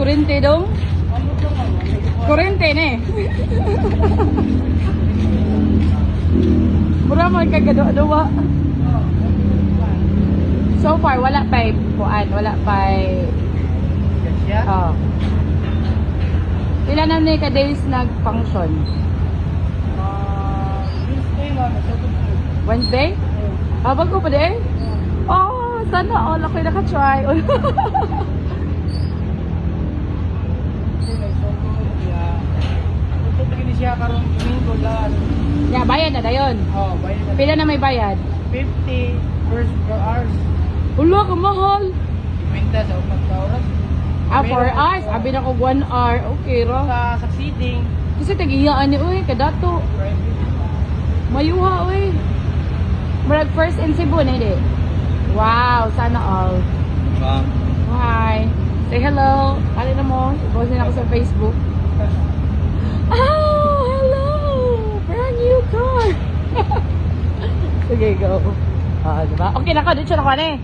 kurente dong. Kurente ne. Mura mo kagado-adowa. So far, wala pa puan, wala pa oh. Ilan na ni ka days nag-function? Wednesday? Habang ko pa din? Oh, sana all ako naka-try. Siya karong domingo last. Yeah, bayad na dayon. Oh, bayad na. Pila na may bayad? 50 first 4 hours. Ulo, kamahal. Ibenta sa upat ka oras. 4 hours. Abi na ko 1 hour. Okay, ro. Sa succeeding. Kasi tag-iyaan ni, uy, kadato. Private. Mayuha, uy. Marag first in Cebu na, hindi. Wow, sana all. Hi. Say hello. Ano na mo? Iposin ako sa Facebook. Oh, hello! Brand new car! Sige, go. Diba? Okay na ka, dito siya na ka na eh.